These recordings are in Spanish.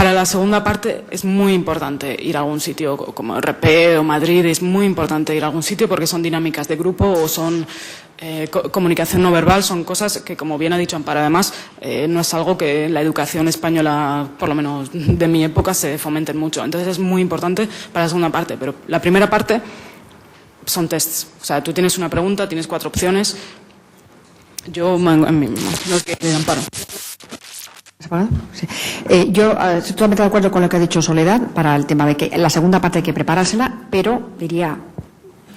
Para la segunda parte es muy importante ir a algún sitio como RP o Madrid, es muy importante ir a algún sitio porque son dinámicas de grupo o son comunicación no verbal, son cosas que, como bien ha dicho Amparo, además no es algo que en la educación española, por lo menos de mi época, se fomenten mucho. Entonces es muy importante para la segunda parte, pero la primera parte son tests. O sea, tú tienes una pregunta, tienes 4 opciones. Yo, no es que Amparo. Sí. Yo estoy totalmente de acuerdo con lo que ha dicho Soledad para el tema de que la segunda parte hay que preparársela, pero diría,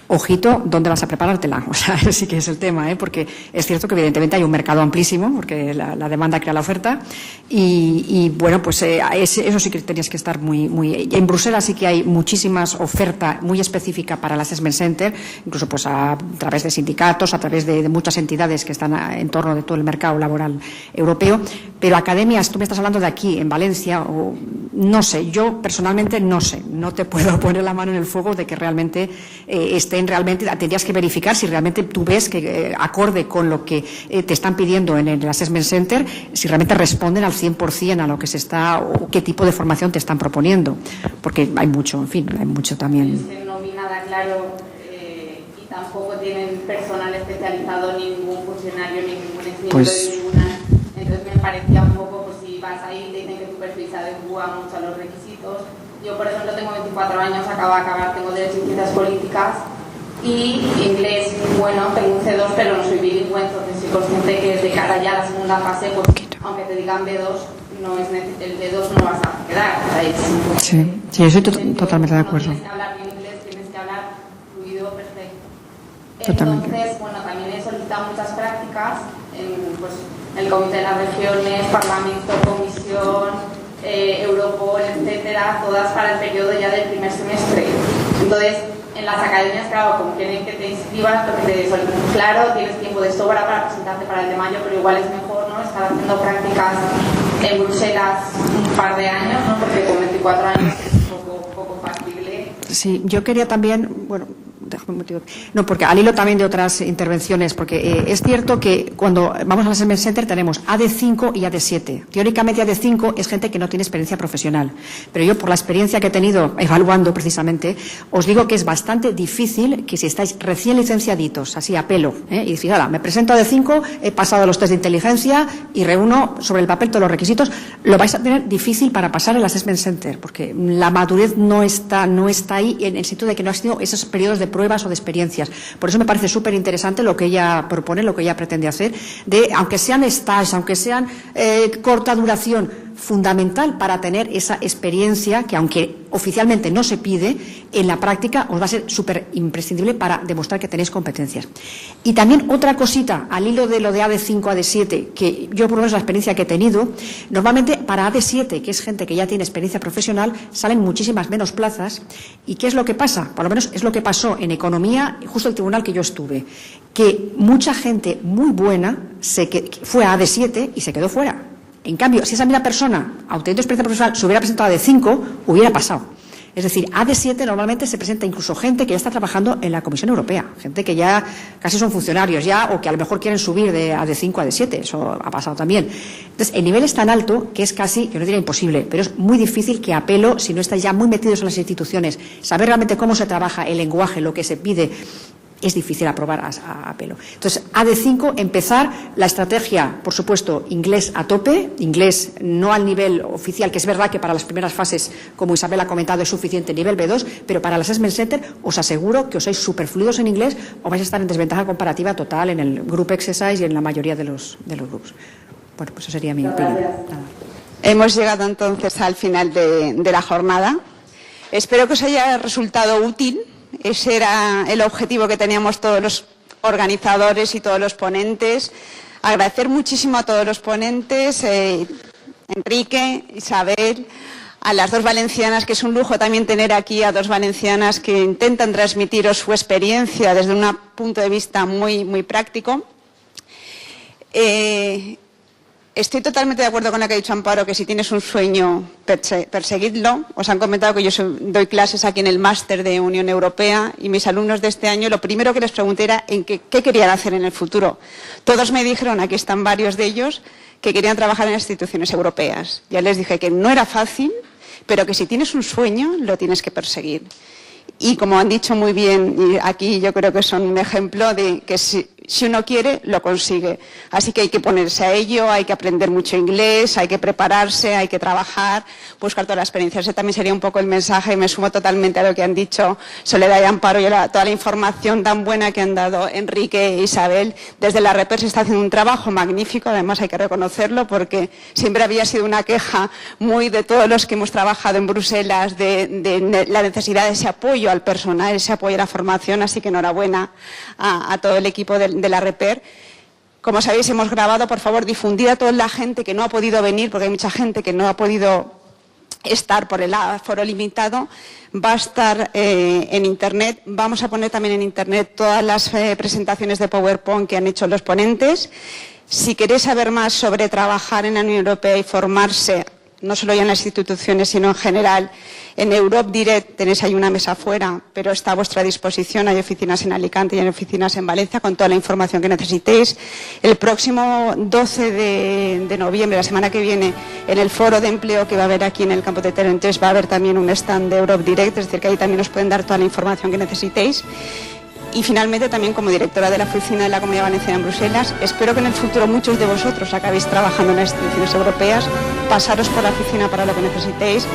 ojito, ¿dónde vas a preparártela? O sea, ese sí que es el tema, porque es cierto que evidentemente hay un mercado amplísimo, porque la demanda crea la oferta, y bueno, pues eso sí que tenías que estar muy. En Bruselas sí que hay muchísimas oferta muy específica para la Assessment Center, incluso pues a través de sindicatos, a través de muchas entidades que están en torno de todo el mercado laboral europeo, pero academias, tú me estás hablando de aquí, en Valencia, o no sé, yo personalmente no sé, no te puedo poner la mano en el fuego de que realmente realmente tendrías que verificar si realmente tú ves que acorde con lo que te están pidiendo en el Assessment Center, si realmente responden al 100% a lo que se está o qué tipo de formación te están proponiendo, porque hay mucho, en fin, hay mucho también. No vi nada claro y tampoco tienen personal especializado, ningún funcionario, ningún estudiante de ninguna. Entonces me parecía un poco, pues si vas ahí te dicen que tu perfil se adecua mucho a los requisitos. Yo, por ejemplo, tengo 24 años, acabo de acabar, tengo Derecho y Ciencias Políticas y inglés, bueno, tengo un C2, pero no soy bilingüe, entonces soy consciente que de cara ya a la segunda fase, pues aunque te digan B2, no es el B2 no vas a quedar. Sí, yo estoy totalmente de acuerdo. Tienes que hablar bien inglés, tienes que hablar fluido, perfecto. Totalmente. Entonces, bueno, también he solicitado muchas prácticas en el Comité de las Regiones, Parlamento, Comisión, Europol, etcétera, todas para el periodo ya del primer semestre. Entonces, en las academias, claro, como quieren que te inscribas, lo que te solicitan, claro, tienes tiempo de sobra para presentarte para el de mayo, pero igual es mejor, ¿no?, estar haciendo prácticas en Bruselas un par de años, ¿no?, porque con 24 años es poco factible. Sí, yo quería también, bueno, no, porque al hilo también de otras intervenciones, porque es cierto que cuando vamos al Assessment Center tenemos AD5 y AD7. Teóricamente AD5 es gente que no tiene experiencia profesional, pero yo por la experiencia que he tenido evaluando precisamente, os digo que es bastante difícil que si estáis recién licenciaditos, así a pelo, y decís, ahora, me presento a AD5, he pasado los test de inteligencia y reúno sobre el papel todos los requisitos, lo vais a tener difícil para pasar el Assessment Center, porque la madurez no está ahí en el sentido de que no has tenido esos periodos de pruebas o de experiencias. Por eso me parece súper interesante lo que ella propone, lo que ella pretende hacer, de, aunque sean stages, aunque sean corta duración, fundamental para tener esa experiencia que, aunque oficialmente no se pide, en la práctica os va a ser súper imprescindible para demostrar que tenéis competencias. Y también otra cosita, al hilo de lo de AD5, AD7, que yo por lo menos la experiencia que he tenido, normalmente para AD7, que es gente que ya tiene experiencia profesional, salen muchísimas menos plazas. ¿Y qué es lo que pasa? Por lo menos es lo que pasó en economía, justo el tribunal que yo estuve, que mucha gente muy buena fue a AD7 y se quedó fuera. En cambio, si esa misma persona, aunque teniendo experiencia profesional, se hubiera presentado a AD5, hubiera pasado. Es decir, AD7 normalmente se presenta incluso gente que ya está trabajando en la Comisión Europea, gente que ya casi son funcionarios ya o que a lo mejor quieren subir de AD5 a AD7, eso ha pasado también. Entonces, el nivel es tan alto que es casi, yo no diría imposible, pero es muy difícil que a pelo, si no estáis ya muy metidos en las instituciones, saber realmente cómo se trabaja el lenguaje, lo que se pide, es difícil aprobar a pelo. Entonces, AD5, empezar la estrategia, por supuesto, inglés a tope, inglés no al nivel oficial, que es verdad que para las primeras fases, como Isabel ha comentado, es suficiente nivel B2, pero para el Assessment Center os aseguro que os sois superfluidos en inglés o vais a estar en desventaja comparativa total en el Group Exercise y en la mayoría de los grupos. Bueno, pues eso sería mi opinión. Nada. Hemos llegado entonces al final de la jornada. Espero que os haya resultado útil. Ese era el objetivo que teníamos todos los organizadores y todos los ponentes. Agradecer muchísimo a todos los ponentes, Enrique, Isabel, a las dos valencianas, que es un lujo también tener aquí a dos valencianas que intentan transmitiros su experiencia desde un punto de vista muy, muy práctico. Estoy totalmente de acuerdo con lo que ha dicho Amparo, que si tienes un sueño, perseguidlo. Os han comentado que yo doy clases aquí en el máster de Unión Europea y mis alumnos de este año, lo primero que les pregunté era qué querían hacer en el futuro. Todos me dijeron, aquí están varios de ellos, que querían trabajar en las instituciones europeas. Ya les dije que no era fácil, pero que si tienes un sueño, lo tienes que perseguir. Y como han dicho muy bien, y aquí yo creo que son un ejemplo de que si uno quiere, lo consigue. Así que hay que ponerse a ello, hay que aprender mucho inglés, hay que prepararse, hay que trabajar, buscar toda la experiencia. Ese también sería un poco el mensaje, me sumo totalmente a lo que han dicho Soledad y Amparo y a toda la información tan buena que han dado Enrique e Isabel. Desde la REPER se está haciendo un trabajo magnífico, además hay que reconocerlo, porque siempre había sido una queja muy de todos los que hemos trabajado en Bruselas de la necesidad de ese apoyo al personal, ese apoyo a la formación, así que enhorabuena a todo el equipo de la REPER. Como sabéis, hemos grabado, por favor, difundid a toda la gente que no ha podido venir, porque hay mucha gente que no ha podido estar por el aforo limitado. Va a estar en Internet. Vamos a poner también en Internet todas las presentaciones de PowerPoint que han hecho los ponentes. Si queréis saber más sobre trabajar en la Unión Europea y formarse, no solo ya en las instituciones, sino en general, en Europe Direct tenéis ahí una mesa afuera, pero está a vuestra disposición. Hay oficinas en Alicante y hay oficinas en Valencia con toda la información que necesitéis. El próximo 12 de noviembre, la semana que viene, en el foro de empleo que va a haber aquí en el campo de Terentes, va a haber también un stand de Europe Direct, es decir, que ahí también os pueden dar toda la información que necesitéis. Y finalmente, también como directora de la Oficina de la Comunidad Valenciana en Bruselas, espero que en el futuro muchos de vosotros acabéis trabajando en las instituciones europeas, pasaros por la oficina para lo que necesitéis.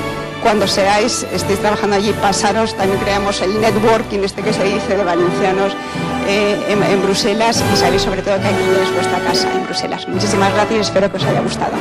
Cuando estéis trabajando allí, pasaros, también creamos el networking que se dice de valencianos en Bruselas, y sabéis sobre todo que aquí es vuestra casa en Bruselas. Muchísimas gracias y espero que os haya gustado.